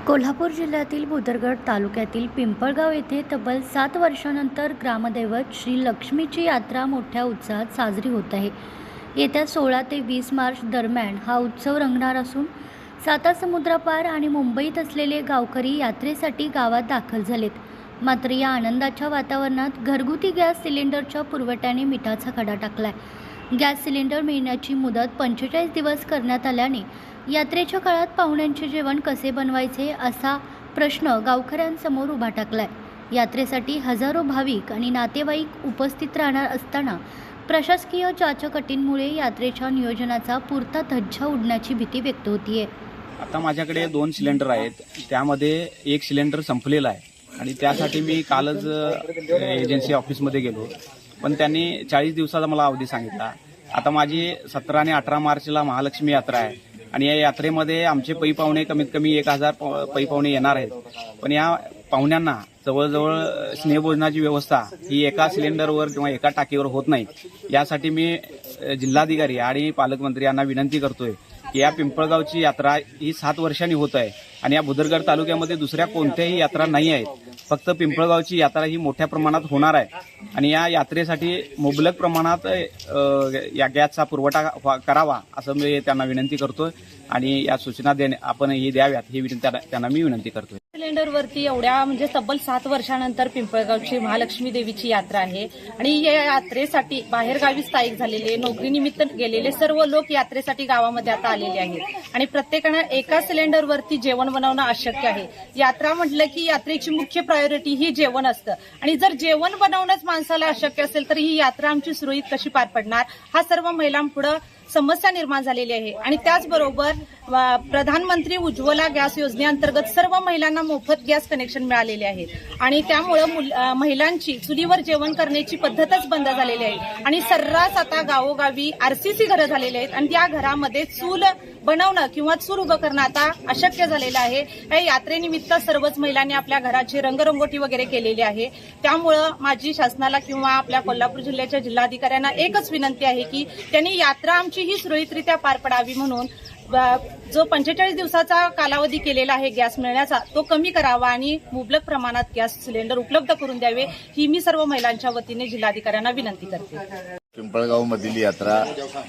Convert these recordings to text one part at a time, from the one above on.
कोल्हापूर जिल्ह्यातील भुदरगड तालुक्यातील पिंपळगाव येथे तब्बल 7 वर्षांनंतर ग्रामदैवत श्री लक्ष्मीची यात्रा मोठ्या उत्साहात साजरी होत आहे। येत्या 16 ते 20 मार्च दरम्यान हा उत्सव रंगणार असून सातासमुद्रापार आणि मुंबईत असलेले गावकरी यात्रेसाठी गावात दाखल झालेत। मात्र या आनंदाच्या वातावरणात घरगुती गॅस सिलेंडरच्या पुरवठ्याने मिठाचा खडा टाकलाय। गॅस सिलेंडर मिळण्याची मुदत 45 दिवस करण्यात आल्याने यात्रेच्या काळात पाहुण्यांचे जेवण कसे बनवायचे असा प्रश्न गावकऱ्यांसमोर उभा टाकलाय। यात्रेसाठी हजारो भाविक आणि नातेवाईक उपस्थित राहणार असताना प्रशासकीय चाचपटींमुळे यात्रेच्या नियोजनाचा पुरता धज्जा उडण्याची भीती व्यक्त होतीये। आता माझ्याकडे 2 सिलेंडर आहेत, त्यामध्ये एक सिलेंडर संपलेला आहे आणि त्यासाठी मी कालच एजन्सी ऑफिसमध्ये गेलो, पण त्यांनी 40 दिवसाचा मला अवधी सांगितला। आता माझी 17 आणि 18 मार्चला महालक्ष्मी यात्रा आहे आणि या यात्रेमध्ये आमचे पै पाहुणे कमीत कमी 1000 पै पाहुणे येणार आहेत। पण या पाहुण्यांना जवळजवळ स्नेहभोजनाची व्यवस्था ही एका सिलेंडरवर किंवा एका टाकीवर होत नाही। यासाठी मी जिल्हाधिकारी आणि पालकमंत्री यांना विनंती करतोय की या पिंपळगावची यात्रा ही 7 वर्षांनी होत आहे आणि या भुदरगड तालुक्यामध्ये दुसऱ्या कोणत्याही यात्रा नाही आहेत, फक्त पिंपळगावची यात्रा ही मोठ्या प्रमाणात होणार आहे आणि या यात्रेसाठी मुबलक प्रमाणात या गॅसचा पुरवठा करावा असं मी त्यांना विनंती करतोय आणि या सूचना आपण ही द्याव्यात ही त्यांना मी विनंती करतोय। सिलेंडरवरती एवढ्या म्हणजे तब्बल 7 वर्षानंतर पिंपळगावची महालक्ष्मी देवीची यात्रा आहे आणि या यात्रेसाठी बाहेरगावी स्थायिक झालेले नोकरीनिमित्त गेलेले सर्व लोक यात्रेसाठी गावामध्ये आता आलेले आहेत आणि प्रत्येकानं एका सिलेंडरवरती जेवण बनवणं अशक्य आहे। यात्रा म्हटलं की यात्रेची मुख्य प्रायोरिटी ही जेवण असतं आणि जर जेवण बनवणंच माणसाला अशक्य असेल तर ही यात्रा आमची सुरळीत कशी पार पडणार हा सर्व महिलांपुढे समस्या निर्माण झालेली आहे। आणि त्याचबरोबर प्रधानमंत्री उज्ज्वला गॅस योजनेअंतर्गत सर्व महिलांना मोफत गॅस कनेक्शन मिळालेले आहे आणि त्यामुळे महिलांची चुलीवर जेवण करण्याची पद्धतच बंद झालेली आहे आणि सर्रास आता गावोगावी आरसीसी घरं झालेली आहेत आणि त्या घरामध्ये चूल बनवणं किंवा चूल उभं करणं आता अशक्य झालेलं आहे। या यात्रेनिमित्त सर्वच महिलांनी आपल्या घराची रंगरंगोटी वगैरे केलेली आहे। त्यामुळं माझी शासनाला किंवा आपल्या कोल्हापूर जिल्ह्याच्या जिल्हाधिकाऱ्यांना एकच विनंती आहे की त्यांनी यात्रा आमची ही सुरळीतरित्या पार पडावी म्हणून जो 45 दिवसाचा कालावधी केलेला आहे गॅस मिळण्याचा तो कमी करावा आणि मुबलक प्रमाणात गॅस सिलेंडर उपलब्ध करून द्यावे ही मी सर्व महिलांच्या वतीने जिल्हाधिकाऱ्यांना विनंती करते। पिंपळगाव मधील यात्रा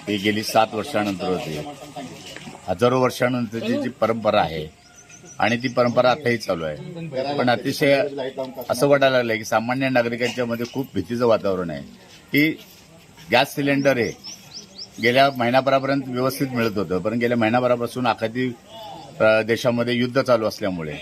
ही गेली 7 वर्षानंतर होती। हजारो वर्षानंतरची जी परंपरा आहे आणि ती परंपरा आताही चालू आहे, पण अतिशय असं वाटायला लागलंय की सामान्य नागरिकांच्या मध्ये खूप भीतीचं वातावरण आहे की गॅस सिलेंडर हे गेल्या महिनाभरापर्यंत व्यवस्थित मिळत होतं, पण गेल्या महिनाभरापासून आखाती देशामध्ये युद्ध चालू असल्यामुळे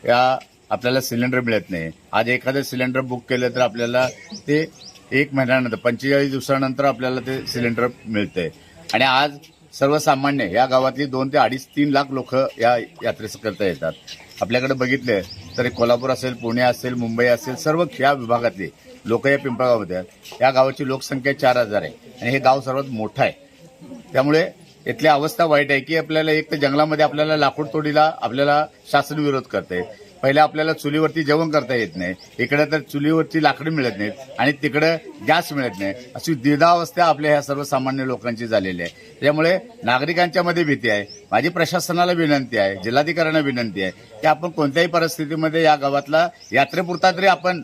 आपल्याला सिलेंडर मिळत नाही। आज एखादं सिलेंडर बुक केलं तर आपल्याला ते 1 महिन्यानंतर 45 दिवसानंतर आपल्याला ते सिलेंडर मिळतंय आणि आज सर्वसामान्य या गावातली 2 ते 2.5-3 लाख लोक या यात्रेकरता येतात। आपल्याकडे बघितले तर कोल्हापूर असेल, पुणे असेल, मुंबई असेल, सर्व या विभागातले लोक या पिंपळगावमध्ये आहेत। या गावाची लोकसंख्या 4000 आहे आणि हे गाव सर्वात मोठं आहे। त्यामुळे इथली अवस्था वाईट आहे की आपल्याला एक तर जंगलामध्ये आपल्याला लाकूड तोडीला आपल्याला शासन विरोध करते। पहिले आपल्याला चुलीवरती जेवण करता येत नाही, इकडे तर चुलीवरती लाकडी मिळत नाहीत आणि तिकडे गॅस मिळत नाही, अशी द्विधावस्था आपल्या ह्या सर्वसामान्य लोकांची झालेली आहे। त्यामुळे नागरिकांच्या मध्ये भीती आहे। माझी प्रशासनाला विनंती आहे, जिल्हाधिकाऱ्यांना विनंती आहे की आपण कोणत्याही परिस्थितीमध्ये या गावातला यात्रेपुरता तरी आपण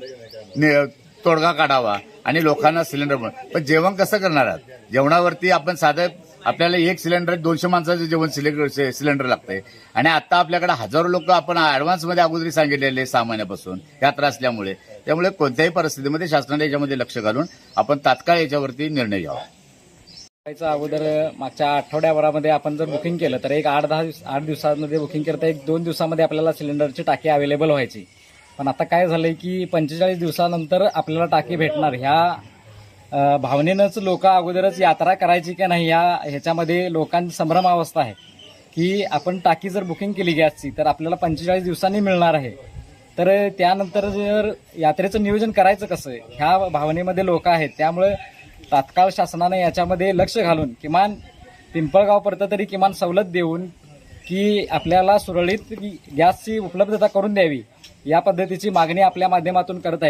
तोडगा काढावा आणि लोकांना सिलेंडर पण जेवण कसं करणार आहात? जेवणावरती आपण साधं आपल्याला 1 सिलेंडर 200 माणसाचं जेवण सिलेंडर लागतंय आणि आता आपल्याकडे हजारो लोक आपण ॲडव्हान्समध्ये अगोदरी सांगितलेले 6 महिन्यापासून यात्रा असल्यामुळे, त्यामुळे कोणत्याही परिस्थितीमध्ये शासनाने याच्यामध्ये लक्ष घालून आपण तात्काळ याच्यावरती निर्णय घ्यावा। अगोदर मागच्या आठवड्याभरामध्ये आपण जर बुकिंग केलं तर एक 8 दिवसांमध्ये बुकिंग केलं तर 1-2 दिवसामध्ये आपल्याला सिलेंडरची टाकी अवेलेबल व्हायची। पण आता काय झालंय की 45 दिवसानंतर आपल्याला टाकी भेटणार ह्या भावनेनंच लोक अगोदरच यात्रा करायची की नाही ह्याच्यामध्ये लोकांची संभ्रमावस्था आहे की आपण टाकी जर बुकिंग केली गॅसची तर आपल्याला 45 दिवसांनी मिळणार आहे, तर त्यानंतर जर यात्रेचं नियोजन करायचं कसं ह्या भावनेमध्ये लोक आहेत। त्यामुळे तात्काळ शासनाने याच्यामध्ये लक्ष घालून किमान पिंपळगावपर्यंत तरी किमान सवलत देऊन की आपल्याला सुरळीत गॅसची उपलब्धता करून द्यावी या पद्धतीची मागणी आपल्या माध्यमातून करत आहे।